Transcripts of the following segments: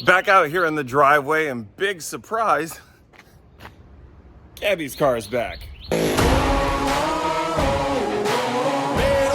Back out here in the driveway, and big surprise, Gabby's car is back. Man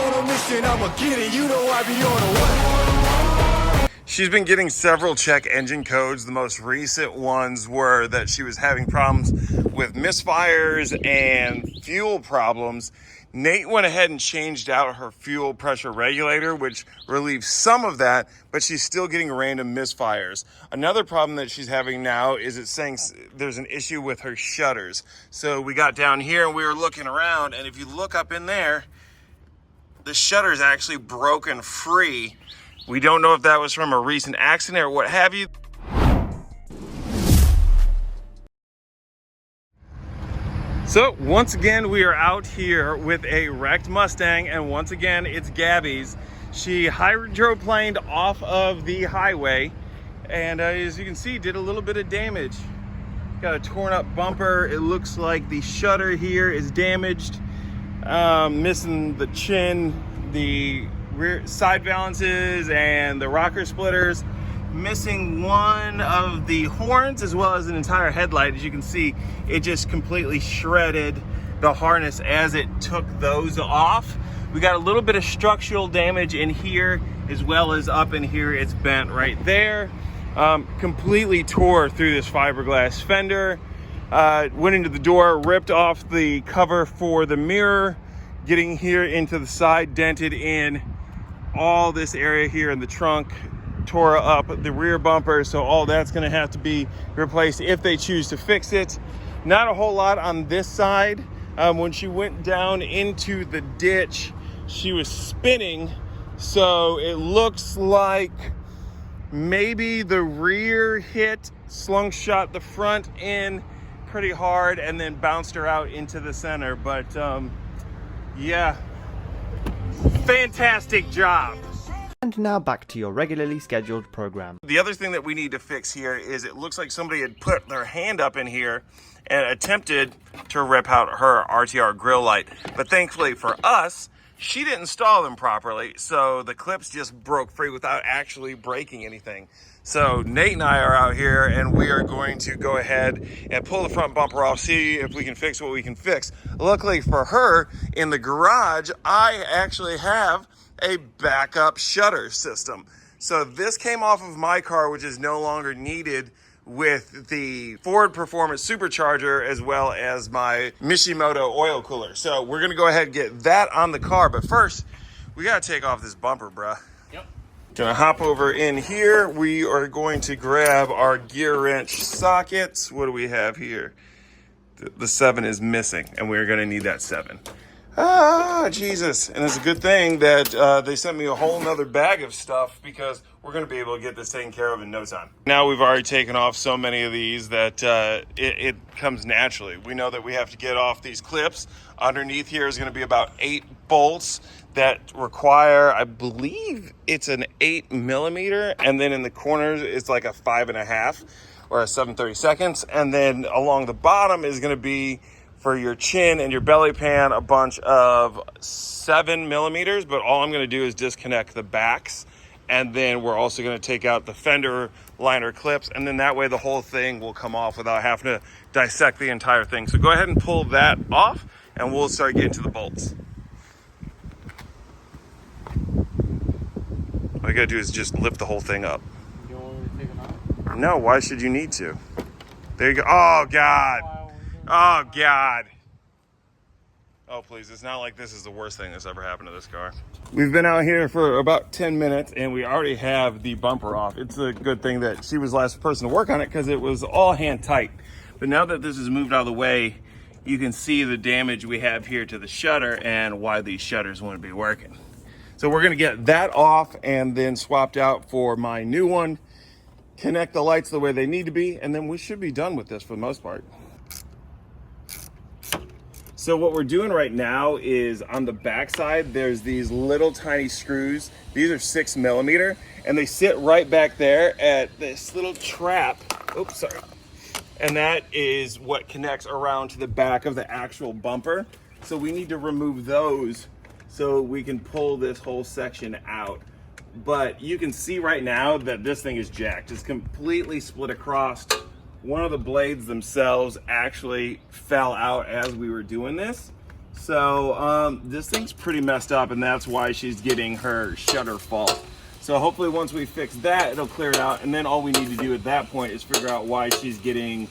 on a mission, I'ma get it. You know I be on a what? She's been getting several check engine codes. The most recent ones were that she was having problems with misfires and fuel problems. Nate went ahead and changed out her fuel pressure regulator, which relieves some of that, but she's still getting random misfires. Another problem that she's having now is it's saying there's an issue with her shutters. So we got down here and we were looking around, and if you look up in there, the shutter's actually broken free. We don't know if that was from a recent accident or what have you. So once again, we are out here with a wrecked Mustang, and once again, it's Gabby's. She hydroplaned off of the highway, and as you can see, did a little bit of damage. Got a torn up bumper. It looks like the shutter here is damaged, missing the chin, the rear side valances, and the rocker splitters. Missing one of the horns as well as an entire headlight. As you can see, it just completely shredded the harness as it took those off. We got a little bit of structural damage in here as well as up in here. It's bent right there. Completely tore through this fiberglass fender. Went into the door, ripped off the cover for the mirror, getting here into the side, dented in all this area here in the trunk, tore up the rear bumper, so all that's going to have to be replaced if they choose to fix it. Not a whole lot on this side. When she went down into the ditch, she was spinning, so it looks like maybe the rear hit, slung shot the front in pretty hard, and then bounced her out into the center. But yeah, fantastic job. And now back to your regularly scheduled program. The other thing that we need to fix here is it looks like somebody had put their hand up in here and attempted to rip out her RTR grill light. But thankfully for us, she didn't install them properly, so the clips just broke free without actually breaking anything. So Nate and I are out here, and we are going to go ahead and pull the front bumper off, see if we can fix what we can fix. Luckily for her, in the garage, I actually have a backup shutter system. So this came off of my car, which is no longer needed with the Ford Performance Supercharger as well as my Mishimoto oil cooler. So we're gonna go ahead and get that on the car, but first we gotta take off this bumper, bruh. Yep. Gonna hop over in here. We are going to grab our gear wrench sockets. What do we have here? The 7 is missing, and we're gonna need that 7. Ah, Jesus. And it's a good thing that they sent me a whole nother bag of stuff, because we're going to be able to get this taken care of in no time. Now we've already taken off so many of these that it comes naturally. We know that we have to get off these clips. Underneath here is going to be about 8 bolts that require, I believe it's an 8mm. And then in the corners, it's like a 5.5 or a 7/32. And then along the bottom is going to be, for your chin and your belly pan, a bunch of 7mm, but all I'm gonna do is disconnect the backs, and then we're also gonna take out the fender liner clips, and then that way the whole thing will come off without having to dissect the entire thing. So go ahead and pull that off, and we'll start getting to the bolts. All you gotta do is just lift the whole thing up. You want me to take them out? No, why should you need to? There you go. Oh, God. Oh, God. Oh, please. It's not like this is the worst thing that's ever happened to this car. We've been out here for about 10 minutes, and we already have the bumper off. It's a good thing that she was the last person to work on it, because it was all hand tight. But now that this is moved out of the way, you can see the damage we have here to the shutter and why these shutters wouldn't be working. So we're going to get that off and then swapped out for my new one, connect the lights the way they need to be, and then we should be done with this for the most part. So what we're doing right now is on the back side, there's these little tiny screws. These are 6mm, and they sit right back there at this little trap. Oops, sorry. And that is what connects around to the back of the actual bumper. So we need to remove those so we can pull this whole section out. but you can see right now that this thing is jacked. It's completely split across. One of the blades themselves actually fell out as we were doing this. So this thing's pretty messed up, and that's why she's getting her shutter fault. So hopefully once we fix that, it'll clear it out, and then all we need to do at that point is figure out why she's getting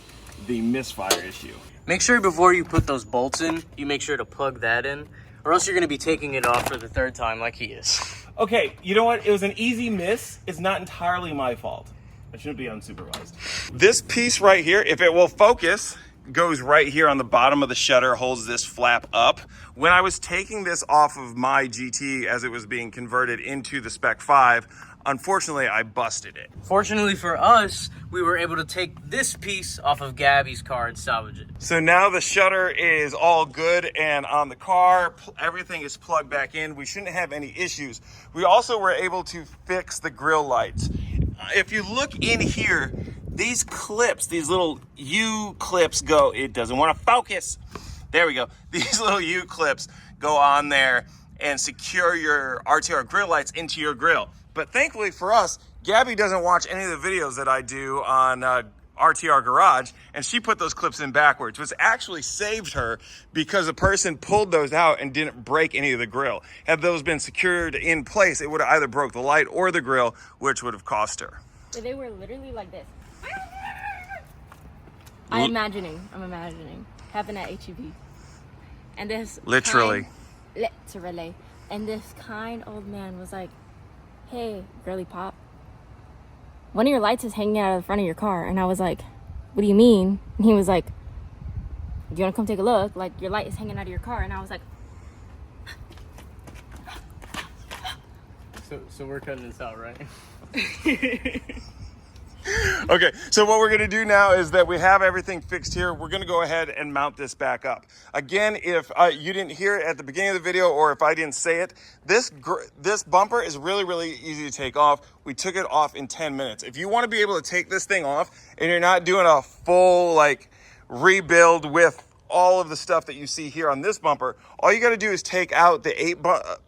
the misfire issue. Make sure before you put those bolts in, you make sure to plug that in, or else you're gonna be taking it off for the third time like he is. Okay, you know what? It was an easy miss. It's not entirely my fault. I shouldn't be unsupervised. This piece right here, if it will focus, goes right here on the bottom of the shutter, holds this flap up. When I was taking this off of my GT as it was being converted into the Spec 5, unfortunately, I busted it. Fortunately for us, we were able to take this piece off of Gabby's car and salvage it. So now the shutter is all good and on the car, everything is plugged back in. We shouldn't have any issues. We also were able to fix the grille lights. If you look in here, these clips, these little U clips go, it doesn't want to focus. There we go. These little U clips go on there and secure your RTR grille lights into your grill. But thankfully for us, Gabby doesn't watch any of the videos that I do on RTR Garage, and she put those clips in backwards, which actually saved her because a person pulled those out and didn't break any of the grill. Had those been secured in place, it would have either broke the light or the grill, which would have cost her. They were literally like this. I'm imagining having that HEV. And this literally. And this kind old man was like, hey, girly pop, one of your lights is hanging out of the front of your car. And I was like, what do you mean? And he was like, do you want to come take a look? Like, your light is hanging out of your car. And I was like, So we're cutting this out, right? Okay, so what we're gonna do now is that we have everything fixed here. We're gonna go ahead and mount this back up. Again, if you didn't hear it at the beginning of the video, or if I didn't say it, this bumper is really easy to take off. We took it off in 10 minutes. If you wanna be able to take this thing off and you're not doing a full like rebuild with all of the stuff that you see here on this bumper, all you got to do is take out the 8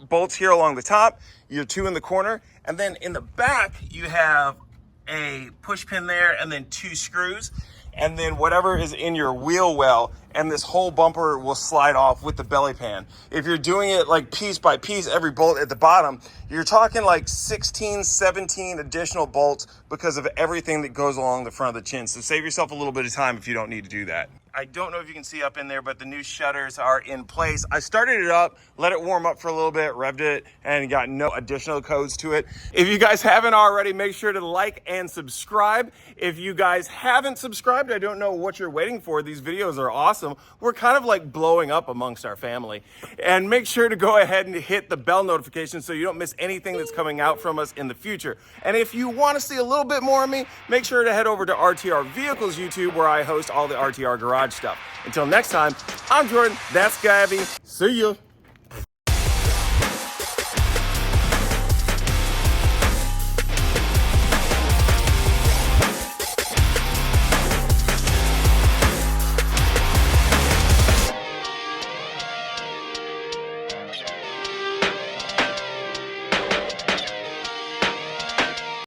bolts here along the top, your 2 in the corner, and then in the back you have a push pin there and then 2 screws, and then whatever is in your wheel well, and this whole bumper will slide off with the belly pan. If you're doing it like piece by piece, every bolt at the bottom, you're talking like 16, 17 additional bolts because of everything that goes along the front of the chin. So save yourself a little bit of time if you don't need to do that. I don't know if you can see up in there, but the new shutters are in place. I started it up, let it warm up for a little bit, revved it, and got no additional codes to it. If you guys haven't already, make sure to like and subscribe. If you guys haven't subscribed, I don't know what you're waiting for. These videos are awesome. We're kind of like blowing up amongst our family. And make sure to go ahead and hit the bell notification so you don't miss anything that's coming out from us in the future. And if you want to see a little bit more of me, make sure to head over to RTR Vehicles YouTube, where I host all the RTR Garage stuff. Until next time, I'm Jordan, that's Gabby. See ya.